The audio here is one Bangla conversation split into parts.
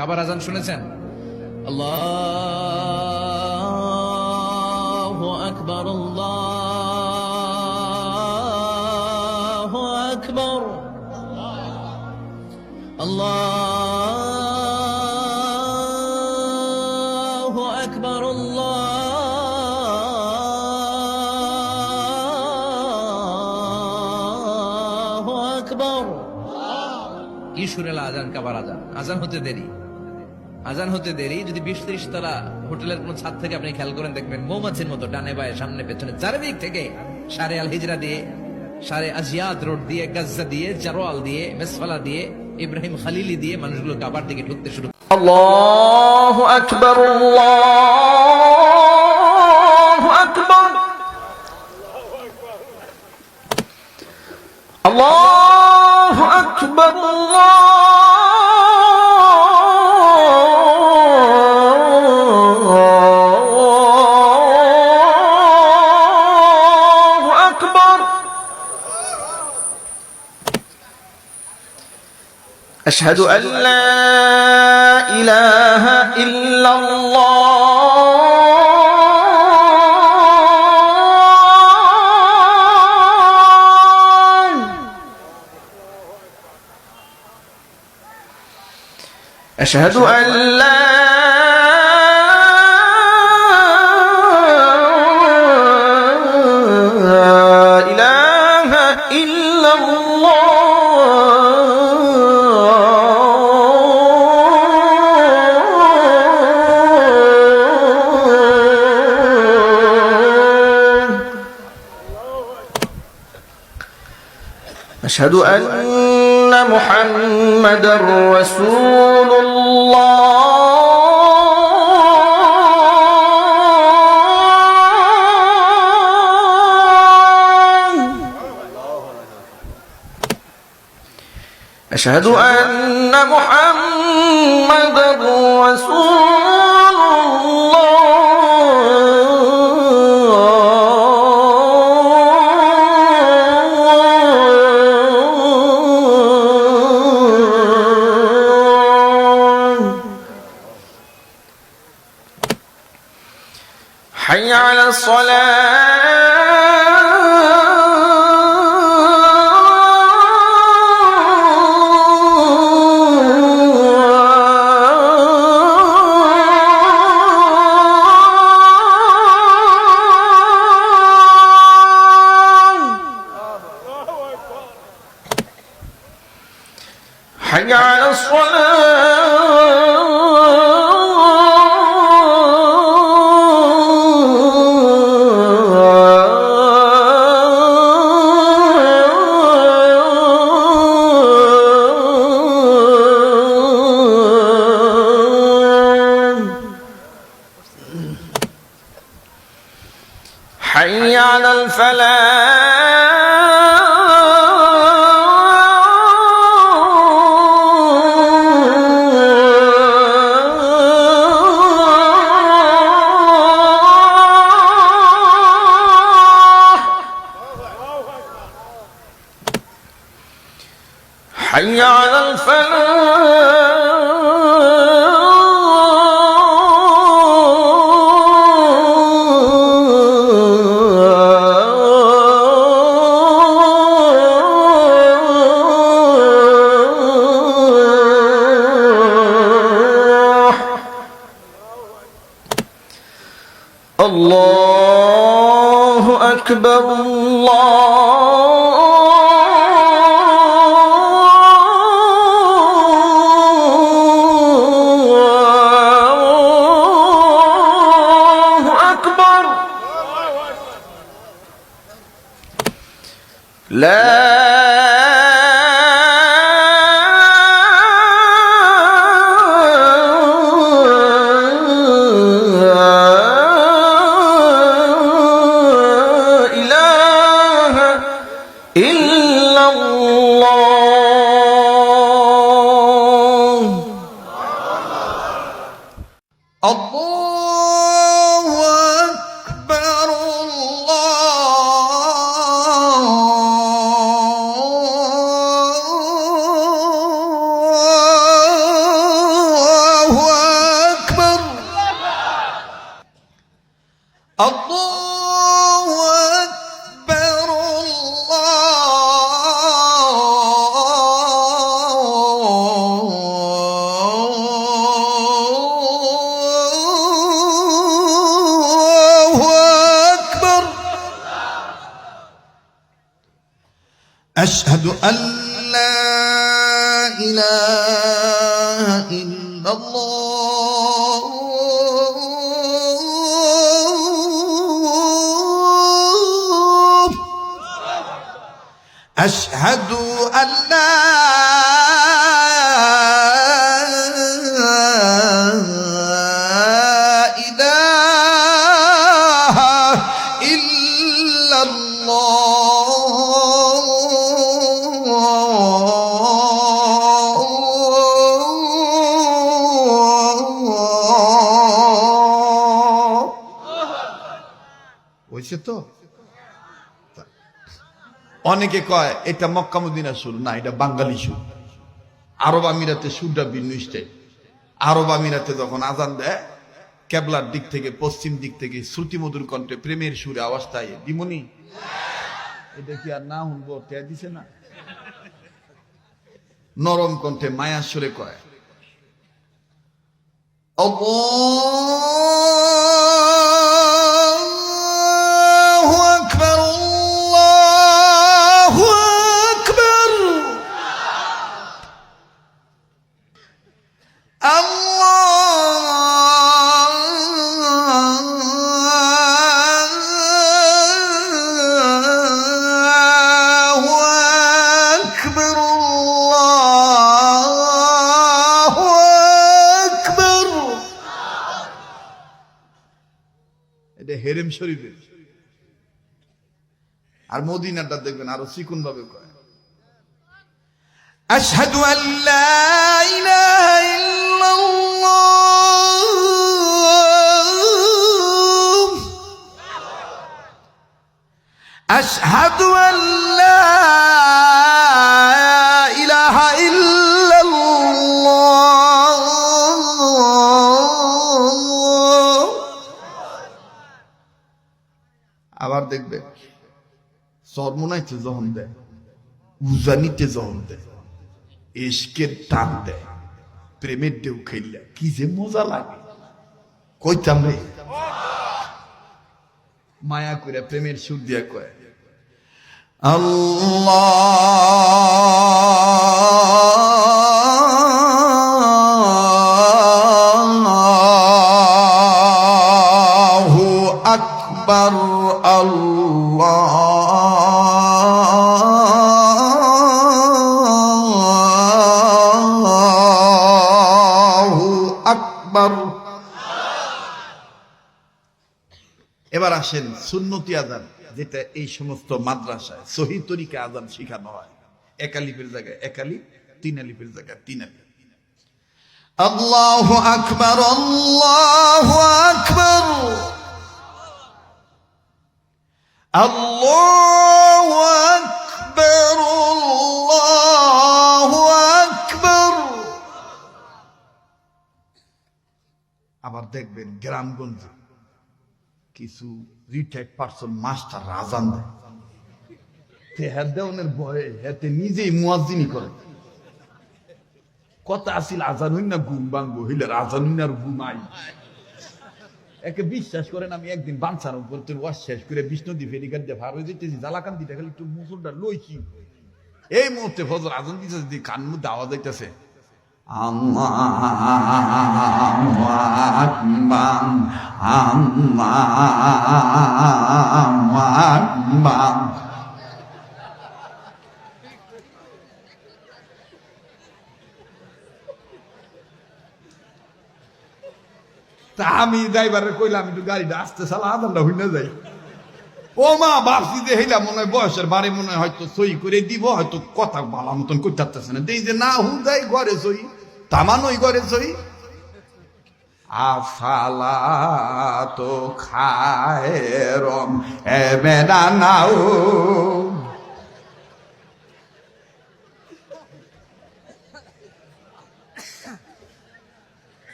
কাবার আজান শুনেছেন? আল্লাহু আকবার, আল্লাহু আকবার, আল্লাহু আকবার, আল্লাহু আকবার। কি সুরেলা আজান, কাবার আজান। আজান হতে দেরি, আজান হতে দেরি। যদি 20-30 তলা হোটেলের কোন ছাদ থেকে আপনি খেয়াল করেন, দেখবেন মৌমাছির মতো ডানে বায়ে সামনে পেছনে চারিদিক থেকে সারে আল হিজরা দিয়ে, সারে আজিয়াদ রোড দিয়ে, গাজ্জা দিয়ে, জারোয়াল দিয়ে, মেসফালা দিয়ে, ইব্রাহিম খালিলি দিয়ে মানুষগুলো কাবার দিকে ঢুকতে শুরু। আল্লাহু আকবার, আল্লাহু আকবার, আল্লাহু আকবার, আল্লাহু আকবার। আশহাদু আল লা ইলাহা ইল্লাল্লাহ, আশহাদু আল লা ইলাহা ইল্লাল্লাহ, أشهد أن محمدا رسول الله، أشهد أن محمدا رسول حي على الصلاة، حي على حي على الفلاح، حي على الفلاح. الله أكبر، الله أكبر، لا إله إلا الله. الله أكبر، الله أشهد أن لا إله إلا الله أشهد أن لا إله إلا الله হয়েছে তো? অনেকে কয় এটা মক্কা মদিনার সুর, না এটা বাঙালি সুর। আরব আমিরাতে সুরটা ভিন্ন স্টাইল। আরব আমিরাতে যখন আজান দেয় কেবলার দিক থেকে পশ্চিম দিক থেকে শ্রুতিমধুর কণ্ঠে প্রেমের সুরে আওয়াজ তাই দিমনি এটা কি আর না শুনবো টেয়া দিছে না, নরম কণ্ঠে মায়ার সুরে কয় আল্লাহু আকবার আল্লাহু আকবার আল্লাহু আকবার আল্লাহু আকবার। এটা হেরেম শরীফের। আর মদিনাটা দেখবেন আরো চিকুন ভাবে কয় أشهد أن لا إله إلا الله أشهد أن لا إله إلا الله আবার দেখবে সরমনাইতে যখন দেয়, উজানিতে যখন দেয়, ইশকের টান দেয়, প্রেমের ঢেউ খেললে কি যে মজা লাগে কইতাম রে। মায়া করে প্রেমের সুর দিয়া কয় আল্লাহু আকবার আল্লাহু আকবার। এবার আসেন সুন্নতি আযান, যেটা এই সমস্ত মাদ্রাসায় সহি তরিকা আযান শেখানো হয়। এক আলিফের জায়গায় এক আলিফ, তিন আলিফের জায়গায় তিন আলিফ। আল্লাহু আকবার আল্লাহু আকবার আল্লাহু আকবার আল্লাহু আকবার। আবার দেখবেন গ্রামগঞ্জে কিছু রিটায়ার্ড পার্সন মাস্টার আজান দেয়, হেদের ভয়ে হেতে নিজেই মুয়াজ্জিনি করে। কথা আসিল আজান হইন না ঘুম ভাঙবো, হইলে আজান হইন আর ঘুমাই। একে বিশ্বাস করেন, আমি একদিন বাঞ্ছার উপর তোর ওয়াশ শেষ করে বিষ্ণুদ্বীপ ফেরিঘাট দিয়ে ভার হয়ে যেতেছি, জালাকান্দিটা খালি একটু মুসুরটা লইছি, এই মুহূর্তে ফজর আজান দিতে যদি কান মধ্যে আওয়াজ যাইতেছে আল্লাহু আকবার আল্লাহু আকবার। তা আমি ড্রাইভারে কইলাম একটু গাড়িটা আস্তে চালা, আদানটা হইনা যাই। ও মা ভাবছি যে হেলা মনে হয় বয়সের বাড়ি মনে হয় হয়তো সই করে দিব, হয়তো কথা ভালো মতন করতে পারতেছে না। দেই যে না হু যাই ঘরে সই, তামানই ঘরে সই। আফালা তো খায়রম এবেনা নাও।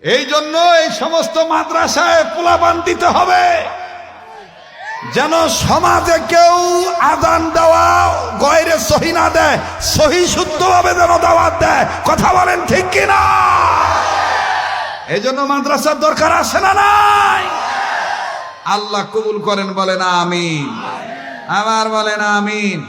এই জন্য এই সমস্ত মাদ্রাসায় পোলাপান দিতে হবে, যেন সমাজে কেউ আযান দেওয়া গয়রে সহি না দেয়, সহি শুদ্ধভাবে যেন দাওয়াত দেয়। কথা বলেন ঠিক কিনা? এই জন্য মাদ্রাসার দরকার আছে না নাই? আল্লাহ কবুল করেন, বলেন আমিন। আবার বলেন আমিন।